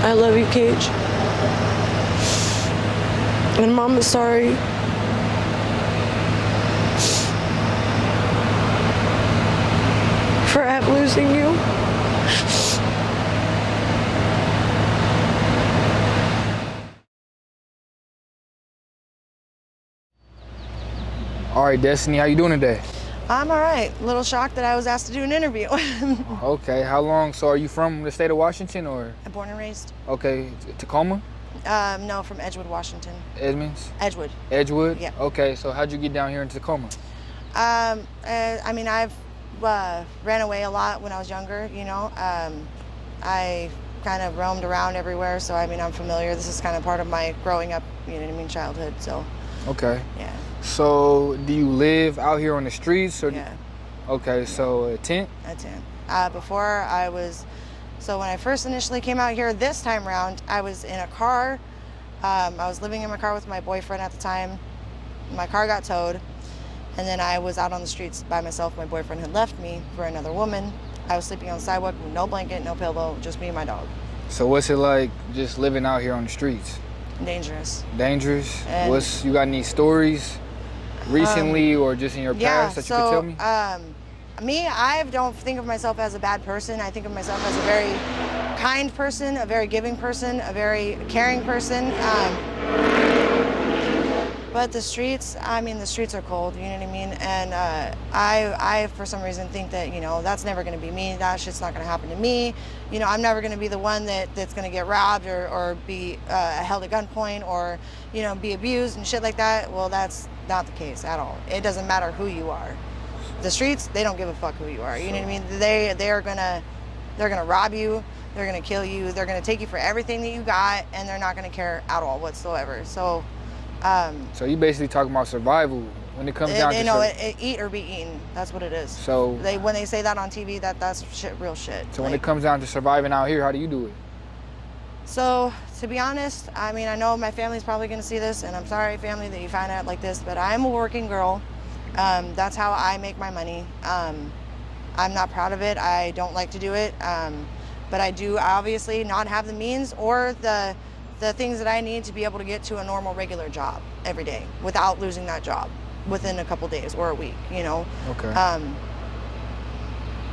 I love you, Cage. And Mom is sorry. For losing you. All right, Destiny, how you doing today? I'm all right. A little shocked that I was asked to do an interview. Okay, how long? So are you from the state of Washington or? I'm born and raised. Okay, Tacoma? No, from Edgewood, Washington. Edmonds? Edgewood. Edgewood? Yeah. Okay, so how'd you get down here in Tacoma? I mean, I've ran away a lot when I was younger, you know. I kind of roamed around everywhere, so I mean, I'm familiar. This is kind of part of my growing up, you know what I mean, childhood, so. Okay. Yeah. So do you live out here on the streets? Or Yeah. Okay, so a tent? A tent. So when I first initially came out here this time around, I was in a car. I was living in my car with my boyfriend at the time. My car got towed, and then I was out on the streets by myself. My boyfriend had left me for another woman. I was sleeping on the sidewalk with no blanket, no pillow, just me and my dog. So what's it like just living out here on the streets? Dangerous. Dangerous? And you got any stories recently or just in your past that you could tell me? I don't think of myself as a bad person. I think of myself as a very kind person, a very giving person, a very caring person. But the streets, I mean, the streets are cold, you know what I mean? And I, for some reason, think that, you know, that's never going to be me. That shit's not going to happen to me. You know, I'm never going to be the one that's going to get robbed or be held at gunpoint or, you know, be abused and shit like that. Well, that's not the case at all. It doesn't matter who you are. The streets, they don't give a fuck who you are. You know what I mean? They're gonna rob you. They're gonna kill you. They're gonna take you for everything that you got, and they're not gonna care at all whatsoever. So. So you basically talking about survival when it comes down to eat or be eaten. That's what it is. So when they say that on TV, that's shit, real shit. So when it comes down to surviving out here, how do you do it? So to be honest, I mean, I know my family's probably gonna see this, and I'm sorry, family, that you find out like this, but I'm a working girl. That's how I make my money. I'm not proud of it. I don't like to do it, but I do obviously not have the means or the things that I need to be able to get to a normal, regular job every day without losing that job within a couple days or a week, you know? Okay.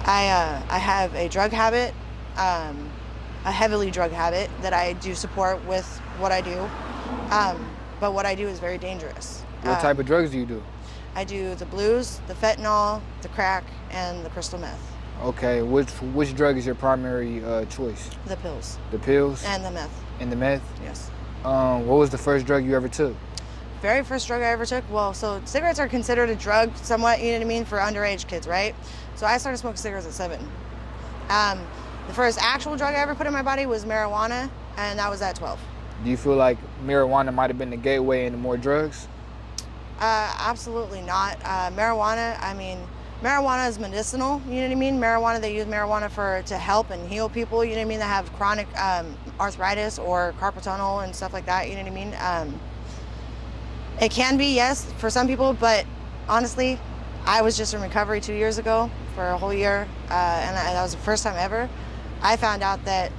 I have a drug habit, a heavily drug habit that I do support with what I do, but what I do is very dangerous. What type of drugs do you do? I do the blues, the fentanyl, the crack, and the crystal meth. Okay, which drug is your primary choice? The pills. The pills? And the meth. And the meth? Yes. What was the first drug you ever took? Very first drug I ever took? Well, so cigarettes are considered a drug somewhat, you know what I mean, for underage kids, right? So I started smoking cigarettes at 7. The first actual drug I ever put in my body was marijuana, and that was at 12. Do you feel like marijuana might have been the gateway into more drugs? Absolutely not. Marijuana is medicinal, you know what I mean? They use marijuana to help and heal people, you know what I mean, that have chronic arthritis or carpal tunnel and stuff like that, you know what I mean? It can be, yes, for some people, but honestly, I was just in recovery 2 years ago for a whole year, and that was the first time ever. I found out that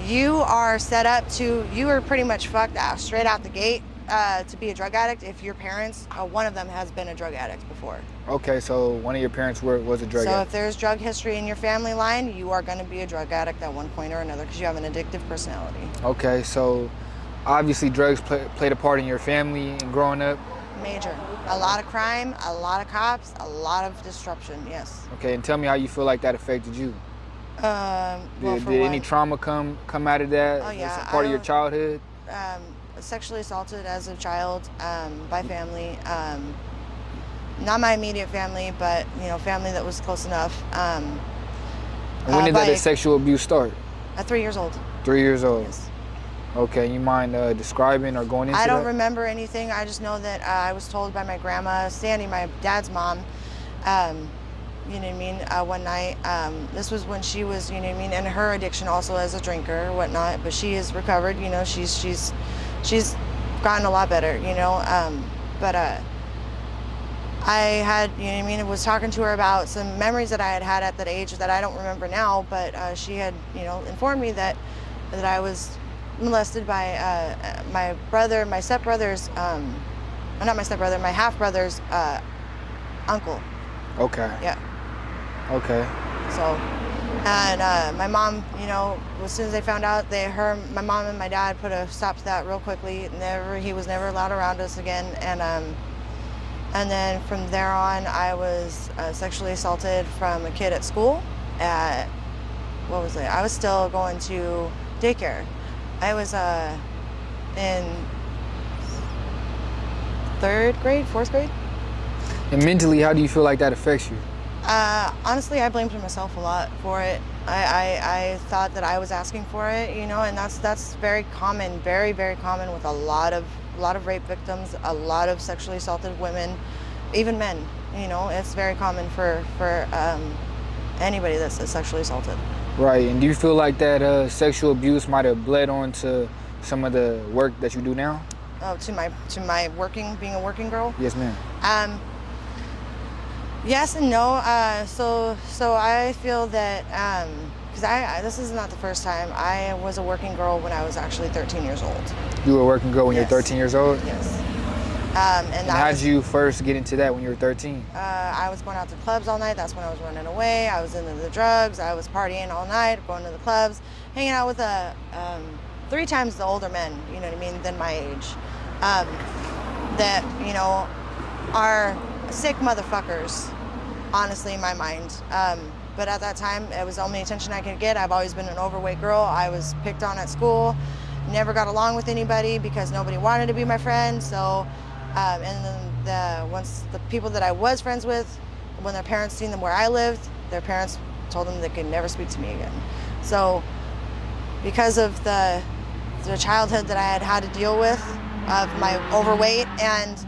you are pretty much fucked out straight out the gate to be a drug addict if your parents, one of them has been a drug addict before. Okay, so one of your parents was a drug addict. So if there's drug history in your family line, you are going to be a drug addict at one point or another because you have an addictive personality. Okay, so obviously drugs played a part in your family and growing up? Major. A lot of crime, a lot of cops, a lot of disruption, yes. Okay, and tell me how you feel like that affected you. Did any trauma come out of that? Oh, yeah. As a part of your childhood? Sexually assaulted as a child by family. Not my immediate family, but you know, family that was close enough. When did that sexual abuse start? At 3 years old. 3 years old? Yes. Okay, you mind describing or going into that? I don't remember anything. I just know that I was told by my grandma, Sandy, my dad's mom, you know what I mean, one night. This was when she was, you know what I mean, and her addiction also as a drinker or whatnot, but she has recovered, you know, she's gotten a lot better, you know, but I had, you know what I mean, was talking to her about some memories that I had at that age that I don't remember now, but she had, you know, informed me that that I was molested by my stepbrother's, not my stepbrother, my half-brother's uncle. Okay. Yeah. Okay. So, and my mom, you know, as soon as they found out, my mom and my dad put a stop to that real quickly. He was never allowed around us again. And then from there on, I was sexually assaulted from a kid at school. What was it? I was still going to daycare. I was in 3rd grade, 4th grade. And mentally, how do you feel like that affects you? Honestly, I blamed myself a lot for it. I thought that I was asking for it, you know, and that's very common, very, very common with a lot of rape victims, a lot of sexually assaulted women, even men. You know, it's very common for anybody that's sexually assaulted. Right. And do you feel like that sexual abuse might have bled onto some of the work that you do now? Oh, to my being a working girl? Yes, ma'am. Yes and no. So I feel that because this is not the first time. I was a working girl when I was actually 13 years old. You were a working girl when Yes. you were 13 years old? Yes. And how did you first get into that when you were 13? I was going out to clubs all night. That's when I was running away. I was into the drugs. I was partying all night, going to the clubs, hanging out with 3 times the older men, you know what I mean, than my age. That, you know, are sick motherfuckers, honestly, in my mind. But at that time, it was the only attention I could get. I've always been an overweight girl. I was picked on at school, never got along with anybody because nobody wanted to be my friend. So, and then once the people that I was friends with, when their parents seen them where I lived, their parents told them they could never speak to me again. So, because of the childhood that I had to deal with, of my overweight and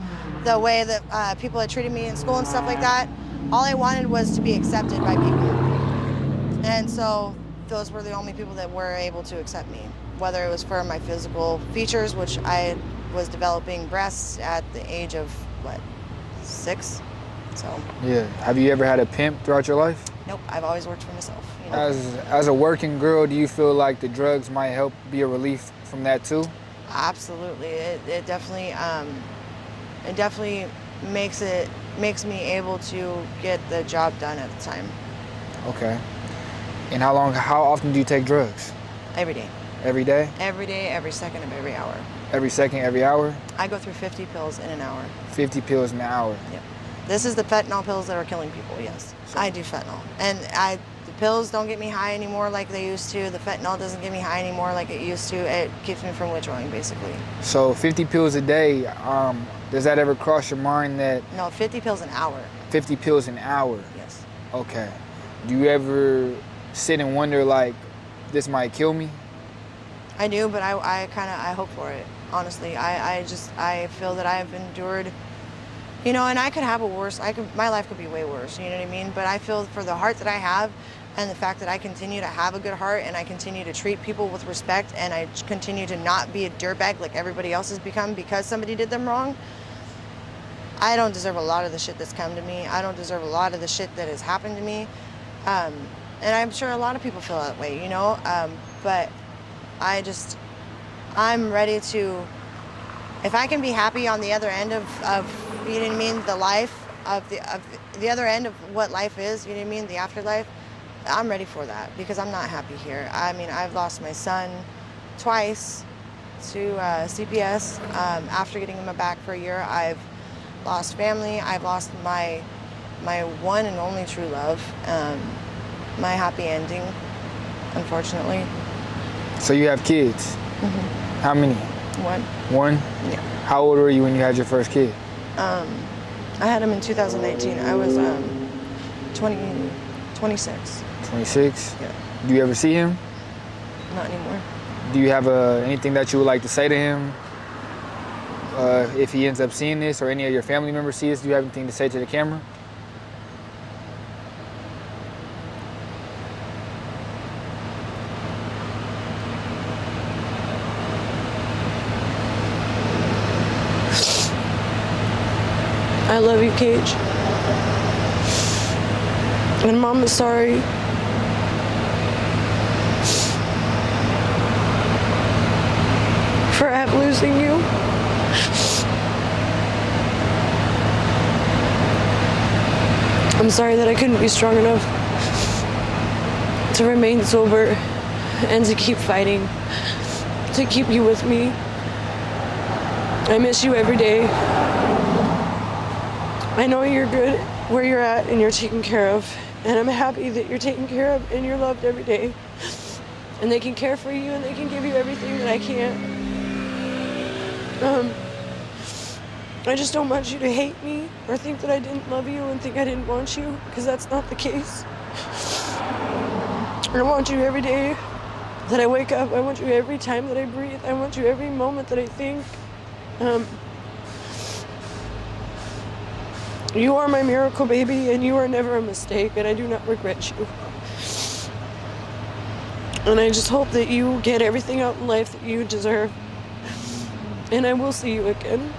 the way that people had treated me in school and stuff like that, all I wanted was to be accepted by people. And so those were the only people that were able to accept me, whether it was for my physical features, which I was developing breasts at the age of, 6? So. Yeah. Have you ever had a pimp throughout your life? Nope, I've always worked for myself. You know? As a working girl, do you feel like the drugs might help be a relief from that too? Absolutely. It definitely makes me able to get the job done at the time. Okay. And how often do you take drugs? Every day. Every day? Every day, every second of every hour. Every second, every hour? I go through 50 pills in an hour. 50 pills in an hour? Yep. This is the fentanyl pills that are killing people, yes. I do fentanyl. And the pills don't get me high anymore like they used to. The fentanyl doesn't get me high anymore like it used to. It keeps me from withdrawing, basically. So 50 pills a day, does that ever cross your mind that... No, 50 pills an hour. 50 pills an hour? Yes. Okay. Do you ever sit and wonder, like, this might kill me? I do, but I hope for it, honestly. I feel that I've endured, you know, and I could have my life could be way worse, you know what I mean? But I feel for the heart that I have and the fact that I continue to have a good heart and I continue to treat people with respect and I continue to not be a dirtbag like everybody else has become because somebody did them wrong, I don't deserve a lot of the shit that's come to me. I don't deserve a lot of the shit that has happened to me. And I'm sure a lot of people feel that way, you know? But I'm ready to, if I can be happy on the other end of you know what I mean, the life of the other end of what life is, you know what I mean, the afterlife, I'm ready for that because I'm not happy here. I mean, I've lost my son twice to CPS. After getting him back for a year, I've lost family. I've lost my one and only true love, my happy ending, unfortunately. So you have kids? Mm-hmm. How many? One? Yeah. How old were you when you had your first kid? I had him in 2018. I was 26. 26? Yeah. Do you ever see him? Not anymore. Do you have anything that you would like to say to him? If he ends up seeing this or any of your family members see this, do you have anything to say to the camera? I love you, Cage. And Mom is sorry. losing you. I'm sorry that I couldn't be strong enough to remain sober and to keep fighting, to keep you with me. I miss you every day. I know you're good where you're at and you're taken care of, and I'm happy that you're taken care of and you're loved every day. And they can care for you and they can give you everything that I can't. I just don't want you to hate me or think that I didn't love you and think I didn't want you, because that's not the case. I want you every day that I wake up. I want you every time that I breathe. I want you every moment that I think. You are my miracle baby, and you are never a mistake, and I do not regret you. And I just hope that you get everything out in life that you deserve. And I will see you again.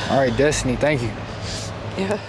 All right, Destiny, thank you. Yeah.